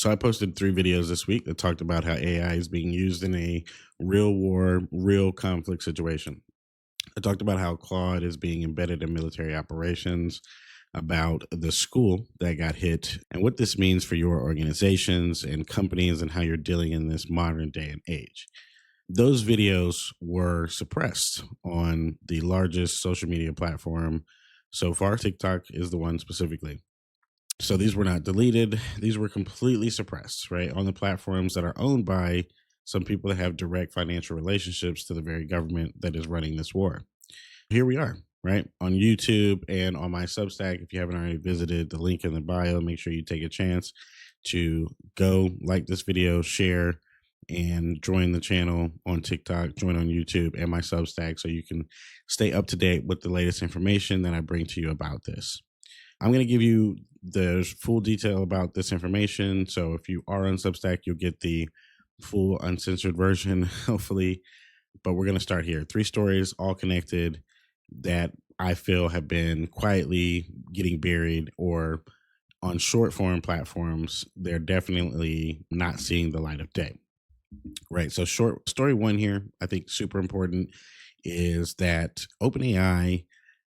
So I posted 3 videos this week that talked about how AI is being used in a real war, real conflict situation. I talked about how Claude is being embedded in military operations, about the school that got hit, and what this means for your organizations and companies and how you're dealing in this modern day and age. Those videos were suppressed on the largest social media platform so far. TikTok is the one specifically. So these were not deleted. These were completely suppressed, right? On the platforms that are owned by some people that have direct financial relationships to the very government that is running this war. Here we are, right? On YouTube and on my Substack. If you haven't already visited, the link in the bio, make sure you take a chance to go like this video, share, and join the channel on TikTok, join on YouTube and my Substack so you can stay up to date with the latest information that I bring to you about this. I'm going to give you the full detail about this information. So if you are on Substack, you'll get the full uncensored version, hopefully. But we're going to start here. 3 stories, all connected, that I feel have been quietly getting buried, or on short form platforms, they're definitely not seeing the light of day. Right. So short story 1 here, I think super important, is that OpenAI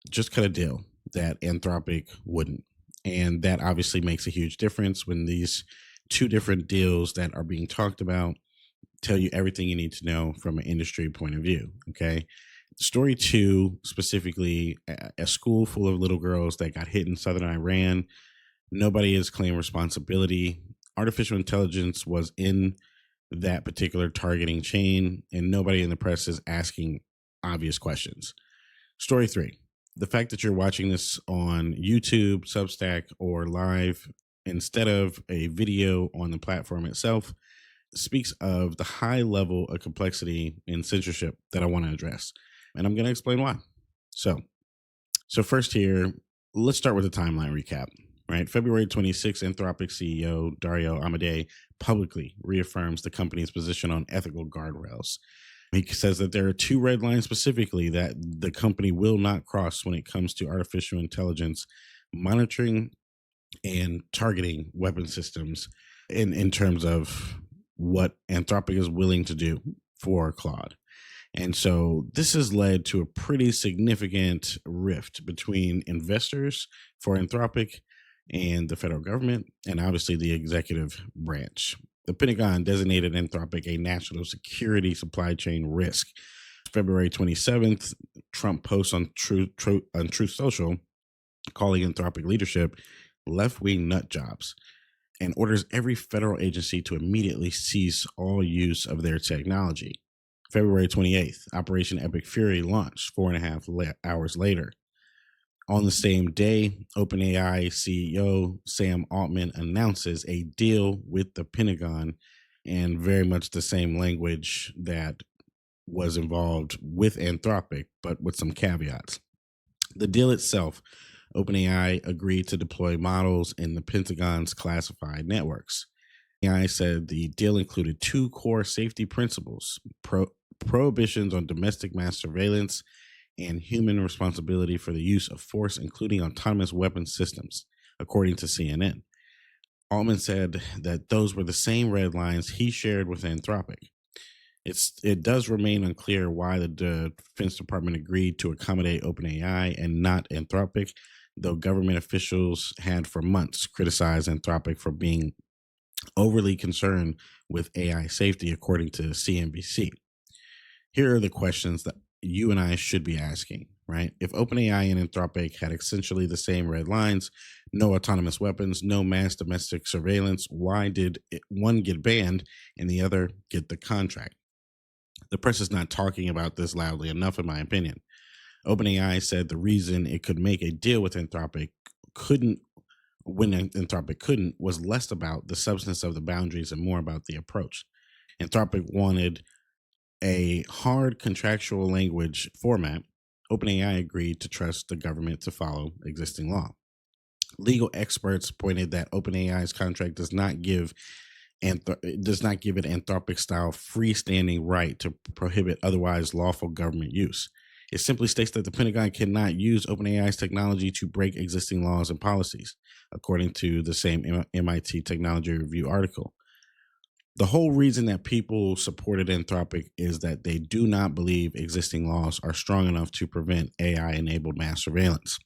just cut a deal that Anthropic wouldn't. And that obviously makes a huge difference when these 2 different deals that are being talked about tell you everything you need to know from an industry point of view. Okay. Story 2, specifically, a school full of little girls that got hit in southern Iran. Nobody has claimed responsibility. Artificial intelligence was in that particular targeting chain, and nobody in the press is asking obvious questions. Story 3, the fact that you're watching this on YouTube, Substack, or live instead of a video on the platform itself speaks of the high level of complexity and censorship that I want to address. And I'm going to explain why. So first here, let's start with a timeline recap. Right, February 26th, Anthropic CEO Dario Amodei publicly reaffirms the company's position on ethical guardrails. He says that there are 2 red lines specifically that the company will not cross when it comes to artificial intelligence monitoring and targeting weapon systems in terms of what Anthropic is willing to do for Claude. And so this has led to a pretty significant rift between investors for Anthropic and the federal government, and obviously the executive branch. The Pentagon designated Anthropic a national security supply chain risk. February 27th, Trump posts on Truth Social calling Anthropic leadership left-wing nut jobs and orders every federal agency to immediately cease all use of their technology. February 28th, Operation Epic Fury launched 4.5 hours later. On the same day, OpenAI CEO Sam Altman announces a deal with the Pentagon, and very much the same language that was involved with Anthropic, but with some caveats. The deal itself, OpenAI agreed to deploy models in the Pentagon's classified networks. AI said the deal included 2 core safety principles: prohibitions on domestic mass surveillance and human responsibility for the use of force, including autonomous weapon systems, according to CNN. Altman said that those were the same red lines he shared with Anthropic. It does remain unclear why the Defense Department agreed to accommodate OpenAI and not Anthropic, though government officials had for months criticized Anthropic for being overly concerned with AI safety, according to CNBC. Here are the questions that you and I should be asking, right? If OpenAI and Anthropic had essentially the same red lines, no autonomous weapons, no mass domestic surveillance, why did one get banned and the other get the contract? The press is not talking about this loudly enough, in my opinion. OpenAI said the reason it could make a deal with Anthropic when Anthropic couldn't, was less about the substance of the boundaries and more about the approach. Anthropic wanted a hard contractual language format. OpenAI agreed to trust the government to follow existing law. Legal experts pointed that OpenAI's contract does not give it Anthropic-style freestanding right to prohibit otherwise lawful government use. It simply states that the Pentagon cannot use OpenAI's technology to break existing laws and policies, according to the same MIT Technology Review article. The whole reason that people supported Anthropic is that they do not believe existing laws are strong enough to prevent AI enabled mass surveillance.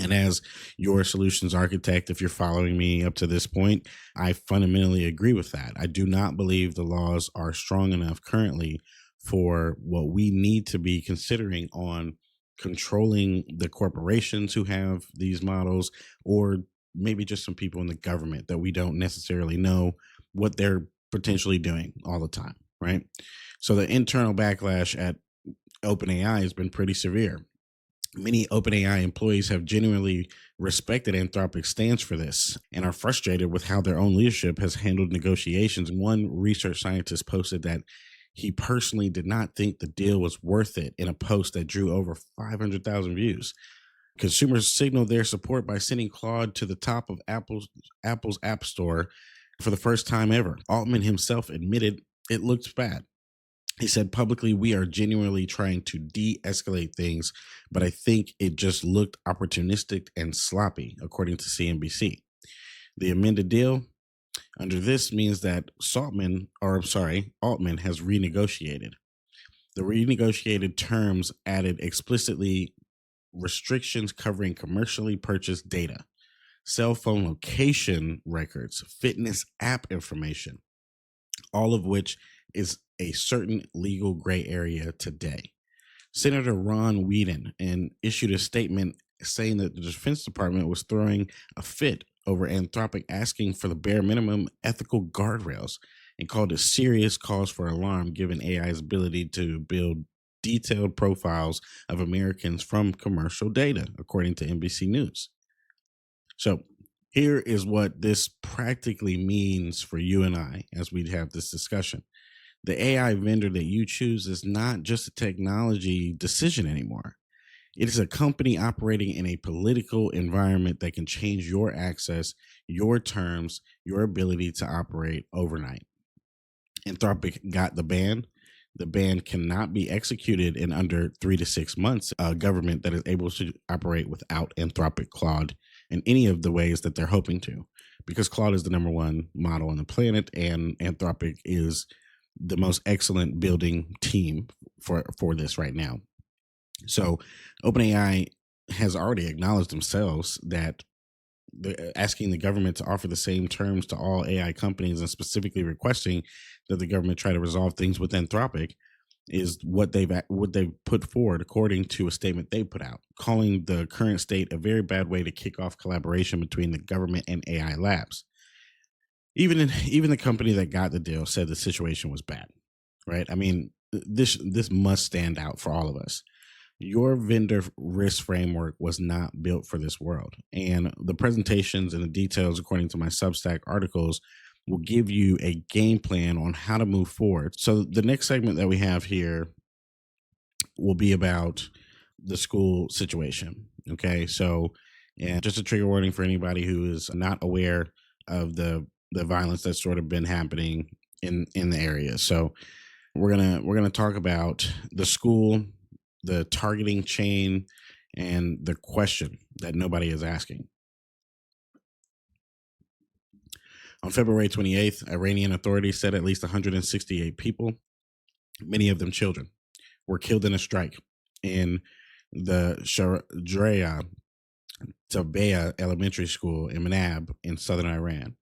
And as your solutions architect, if you're following me up to this point, I fundamentally agree with that. I do not believe the laws are strong enough currently for what we need to be considering on controlling the corporations who have these models, or maybe just some people in the government that we don't necessarily know what they're potentially doing all the time, right? So the internal backlash at OpenAI has been pretty severe. Many OpenAI employees have genuinely respected Anthropic's stance for this and are frustrated with how their own leadership has handled negotiations. One research scientist posted that he personally did not think the deal was worth it in a post that drew over 500,000 views. Consumers signaled their support by sending Claude to the top of Apple's App Store for the first time ever. Altman himself admitted it looked bad. He said publicly, "We are genuinely trying to de-escalate things, but I think it just looked opportunistic and sloppy," according to CNBC. The amended deal under this means that Altman has renegotiated. The renegotiated terms added explicitly restrictions covering commercially purchased data, cell phone location records, fitness app information, all of which is a certain legal gray area today. Senator Ron Whedon issued a statement saying that the Defense Department was throwing a fit over Anthropic asking for the bare minimum ethical guardrails, and called it serious cause for alarm given AI's ability to build detailed profiles of Americans from commercial data, according to NBC News. So here is what this practically means for you and I as we have this discussion. The AI vendor that you choose is not just a technology decision anymore. It is a company operating in a political environment that can change your access, your terms, your ability to operate overnight. Anthropic got the ban. The ban cannot be executed in under 3 to 6 months. A government that is able to operate without Anthropic Claude in any of the ways that they're hoping to, because Claude is the number one model on the planet, and Anthropic is the most excellent building team for this right now. So OpenAI has already acknowledged themselves that asking the government to offer the same terms to all AI companies, and specifically requesting that the government try to resolve things with Anthropic, is what they've put forward, according to a statement they put out, calling the current state a very bad way to kick off collaboration between the government and AI labs. Even the company that got the deal said the situation was bad, right? I mean, this must stand out for all of us. Your vendor risk framework was not built for this world, and the presentations and the details, according to my Substack articles, will give you a game plan on how to move forward. So the next segment that we have here will be about the school situation. Okay, so, and just a trigger warning for anybody who is not aware of the violence that's sort of been happening in the area. So we're gonna talk about the school, the targeting chain, and the question that nobody is asking. On February 28th, Iranian authorities said at least 168 people, many of them children, were killed in a strike in the Sharaja Tabeya Elementary School in Manab in southern Iran.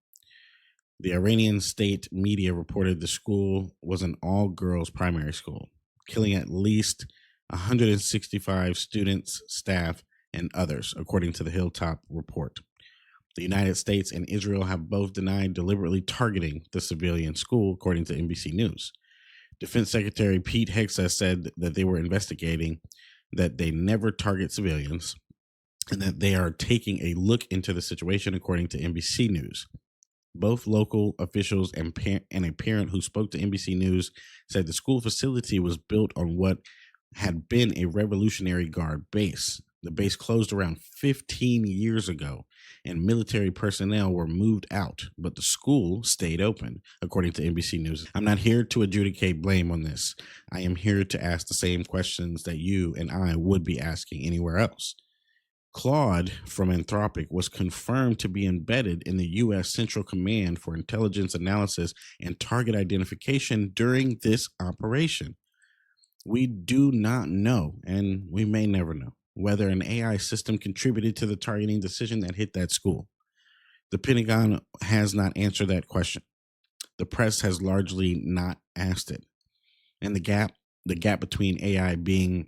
The Iranian state media reported the school was an all-girls primary school, killing at least 165 students, staff, and others, according to the Hilltop report. The United States and Israel have both denied deliberately targeting the civilian school, according to NBC News. Defense Secretary Pete Hegseth said that they were investigating, that they never target civilians, and that they are taking a look into the situation, according to NBC News. Both local officials and a parent who spoke to NBC News said the school facility was built on what had been a Revolutionary Guard base. The base closed around 15 years ago, and military personnel were moved out, but the school stayed open, according to NBC News. I'm not here to adjudicate blame on this. I am here to ask the same questions that you and I would be asking anywhere else. Claude from Anthropic was confirmed to be embedded in the U.S. Central Command for Intelligence Analysis and Target Identification during this operation. We do not know, and we may never know, whether an AI system contributed to the targeting decision that hit that school. The Pentagon has not answered that question. The press has largely not asked it. And the gap between AI being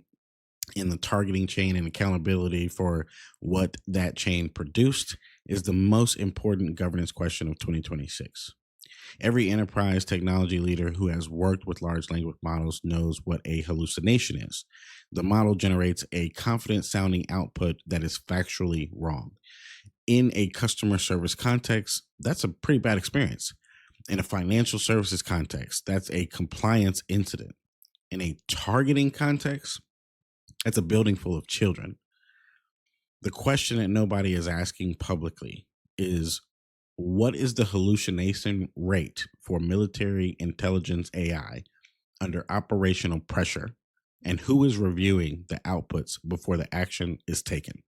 in the targeting chain and accountability for what that chain produced is the most important governance question of 2026. Every enterprise technology leader who has worked with large language models knows what a hallucination is. The model generates a confident sounding output that is factually wrong. In a customer service context, that's a pretty bad experience. In a financial services context, that's a compliance incident. In a targeting context, that's a building full of children. The question that nobody is asking publicly is, what is the hallucination rate for military intelligence AI under operational pressure? And who is reviewing the outputs before the action is taken?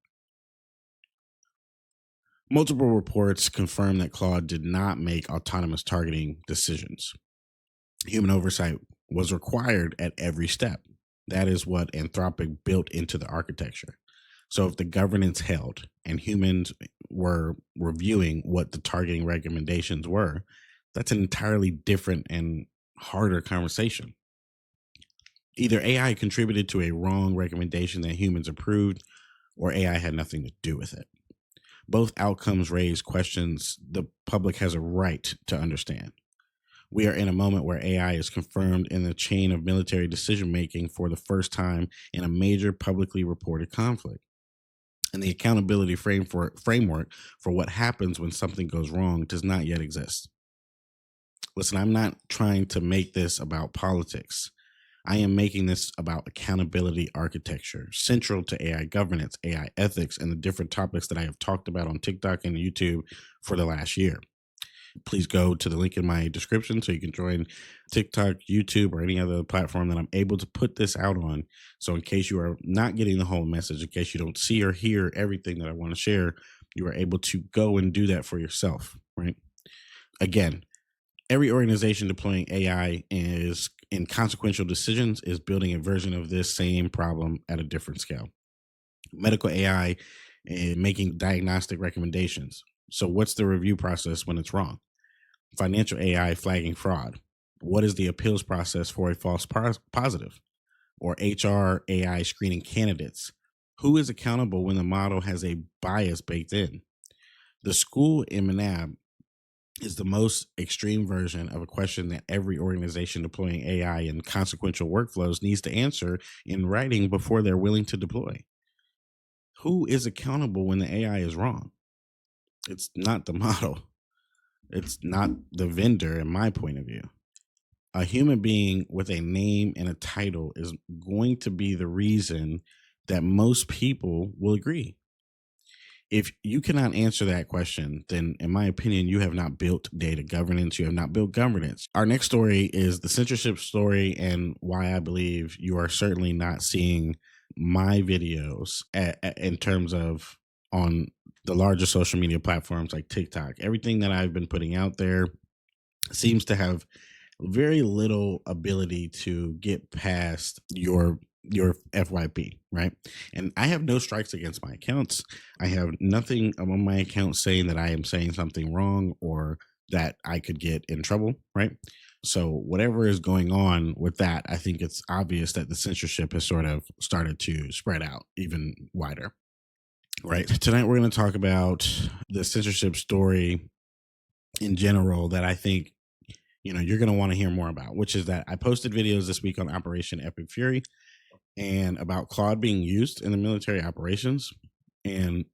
Multiple reports confirm that Claude did not make autonomous targeting decisions. Human oversight was required at every step. That is what Anthropic built into the architecture. So if the governance held and humans were reviewing what the targeting recommendations were, that's an entirely different and harder conversation. Either AI contributed to a wrong recommendation that humans approved, or AI had nothing to do with it. Both outcomes raise questions the public has a right to understand. We are in a moment where AI is confirmed in the chain of military decision making for the first time in a major publicly reported conflict. And the accountability framework for what happens when something goes wrong does not yet exist. Listen, I'm not trying to make this about politics. I am making this about accountability architecture, central to AI governance, AI ethics, and the different topics that I have talked about on TikTok and YouTube for the last year. Please go to the link in my description so you can join TikTok, YouTube, or any other platform that I'm able to put this out on. So in case you are not getting the whole message, in case you don't see or hear everything that I want to share, you are able to go and do that for yourself, right? Again, every organization deploying AI is in consequential decisions is building a version of this same problem at a different scale. Medical AI is making diagnostic recommendations. So what's the review process when it's wrong? Financial AI flagging fraud. What is the appeals process for a false positive? Or HR AI screening candidates? Who is accountable when the model has a bias baked in? The school in Manab is the most extreme version of a question that every organization deploying AI in consequential workflows needs to answer in writing before they're willing to deploy. Who is accountable when the AI is wrong? It's not the model. It's not the vendor, in my point of view. A human being with a name and a title is going to be the reason that most people will agree. If you cannot answer that question, then in my opinion, you have not built data governance. You have not built governance. Our next story is the censorship story and why I believe you are certainly not seeing my videos in terms of on the larger social media platforms like TikTok. Everything that I've been putting out there seems to have very little ability to get past your FYP, right? And I have no strikes against my accounts. I have nothing on my account saying that I am saying something wrong or that I could get in trouble, right? So whatever is going on with that, I think it's obvious that the censorship has sort of started to spread out even wider. Right. Tonight, we're going to talk about the censorship story in general that I think, you're going to want to hear more about, which is that I posted videos this week on Operation Epic Fury and about Claude being used in the military operations and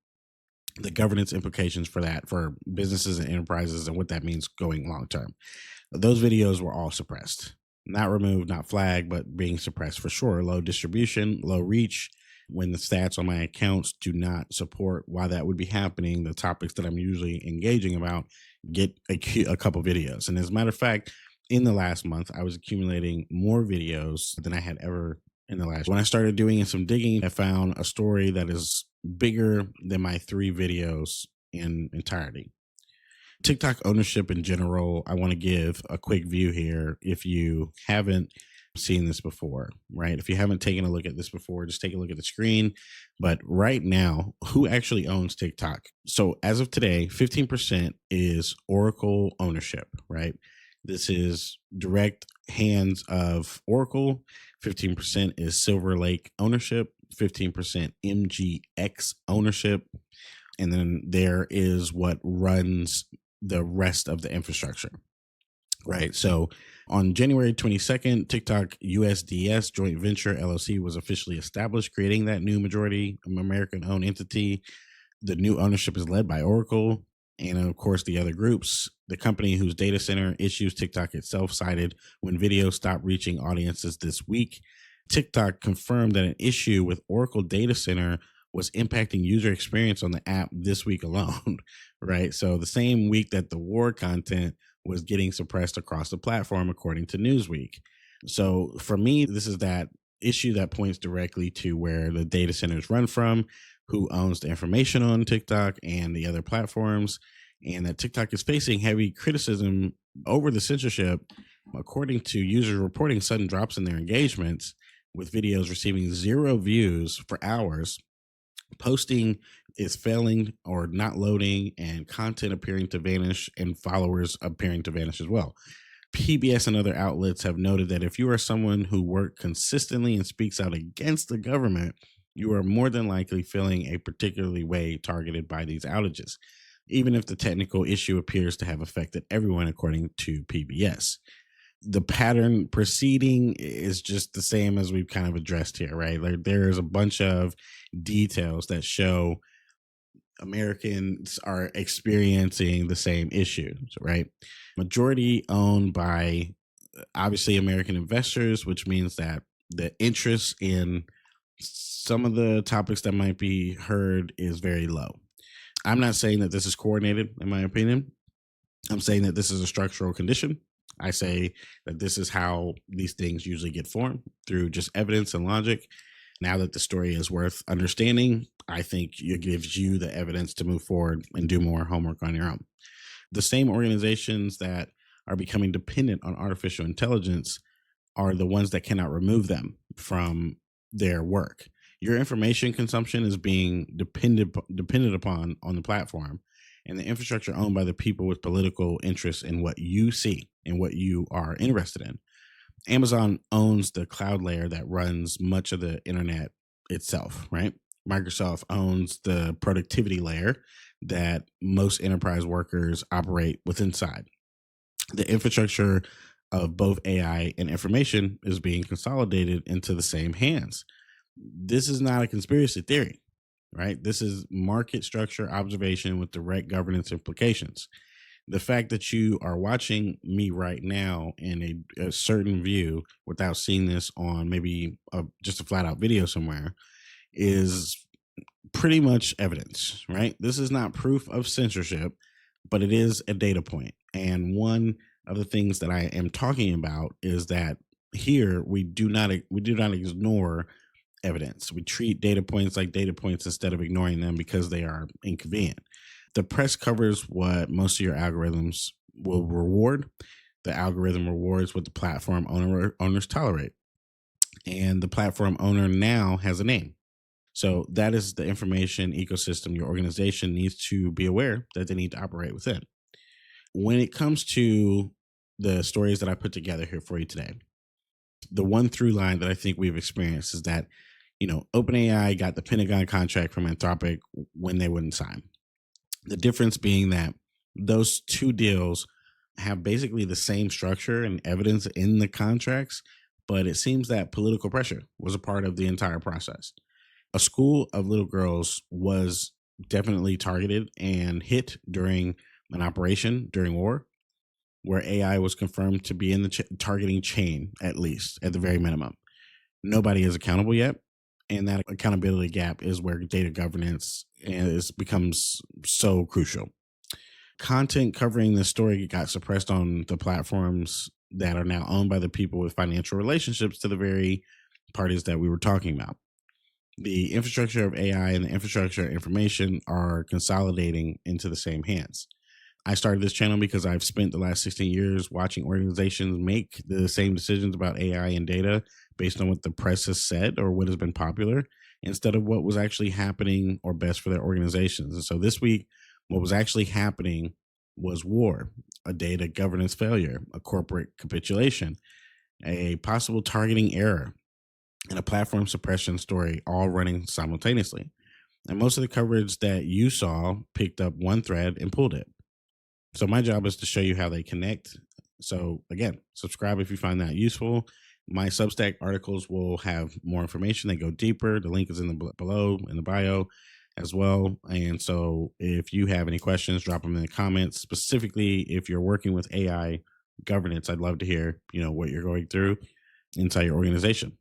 the governance implications for that for businesses and enterprises and what that means going long term. Those videos were all suppressed, not removed, not flagged, but being suppressed for sure. Low distribution, low reach, when the stats on my accounts do not support why that would be happening, the topics that I'm usually engaging about get a couple videos. And as a matter of fact, in the last month, I was accumulating more videos than I had ever in the last. When I started doing some digging, I found a story that is bigger than my 3 videos in entirety. TikTok ownership in general, I want to give a quick view here. If you haven't seen this before, right? If you haven't taken a look at this before, just take a look at the screen. But right now, who actually owns TikTok? So as of today, 15% is Oracle ownership, right? This is direct hands of Oracle. 15% is Silver Lake ownership. 15% MGX ownership. And then there is what runs the rest of the infrastructure, right? So on January 22nd, TikTok USDS joint venture LLC was officially established, creating that new majority American owned entity. The new ownership is led by Oracle and, of course, the other groups. The company whose data center issues TikTok itself cited when videos stopped reaching audiences this week. TikTok confirmed that an issue with Oracle data center was impacting user experience on the app this week alone, right? So the same week that the war content was getting suppressed across the platform, according to Newsweek. So for me, this is that issue that points directly to where the data centers run from, who owns the information on TikTok and the other platforms, and that TikTok is facing heavy criticism over the censorship, according to users reporting sudden drops in their engagements, with videos receiving 0 views for hours. Posting is failing or not loading, and content appearing to vanish, and followers appearing to vanish as well. PBS and other outlets have noted that if you are someone who works consistently and speaks out against the government, you are more than likely feeling a particularly way targeted by these outages, even if the technical issue appears to have affected everyone, according to PBS. The pattern proceeding is just the same as we've kind of addressed here, right? Like there's a bunch of details that show Americans are experiencing the same issues, right? Majority owned by obviously American investors, which means that the interest in some of the topics that might be heard is very low. I'm not saying that this is coordinated, in my opinion. I'm saying that this is a structural condition. I say that this is how these things usually get formed, through just evidence and logic. Now that the story is worth understanding, I think it gives you the evidence to move forward and do more homework on your own. The same organizations that are becoming dependent on artificial intelligence are the ones that cannot remove them from their work. Your information consumption is being depended upon on the platform, and the infrastructure owned by the people with political interests in what you see and what you are interested in. Amazon owns the cloud layer that runs much of the internet itself, right? Microsoft owns the productivity layer that most enterprise workers operate with inside. The infrastructure of both AI and information is being consolidated into the same hands. This is not a conspiracy theory, right? This is market structure observation with direct governance implications. The fact that you are watching me right now in a certain view without seeing this on maybe just a flat out video somewhere is pretty much evidence, right? This is not proof of censorship, but it is a data point. And one of the things that I am talking about is that here we do not ignore evidence. We treat data points like data points instead of ignoring them because they are inconvenient. The press covers what most of your algorithms will reward. The algorithm rewards what the platform owners tolerate. And the platform owner now has a name. So that is the information ecosystem your organization needs to be aware that they need to operate within. When it comes to the stories that I put together here for you today, the one through line that I think we've experienced is that, OpenAI got the Pentagon contract from Anthropic when they wouldn't sign. The difference being that those two deals have basically the same structure and evidence in the contracts, but it seems that political pressure was a part of the entire process. A school of little girls was definitely targeted and hit during an operation during war, where AI was confirmed to be in the targeting chain, at least, at the very minimum. Nobody is accountable yet. And that accountability gap is where data governance becomes so crucial. Content covering this story got suppressed on the platforms that are now owned by the people with financial relationships to the very parties that we were talking about. The infrastructure of AI and the infrastructure of information are consolidating into the same hands. I started this channel because I've spent the last 16 years watching organizations make the same decisions about AI and data based on what the press has said or what has been popular instead of what was actually happening or best for their organizations. And so this week, what was actually happening was war, a data governance failure, a corporate capitulation, a possible targeting error, and a platform suppression story all running simultaneously. And most of the coverage that you saw picked up one thread and pulled it. So my job is to show you how they connect. So again, subscribe if you find that useful. My Substack articles will have more information. They go deeper. The link is in the below in the bio as well. And so if you have any questions, drop them in the comments. Specifically, if you're working with AI governance, I'd love to hear, what you're going through inside your organization.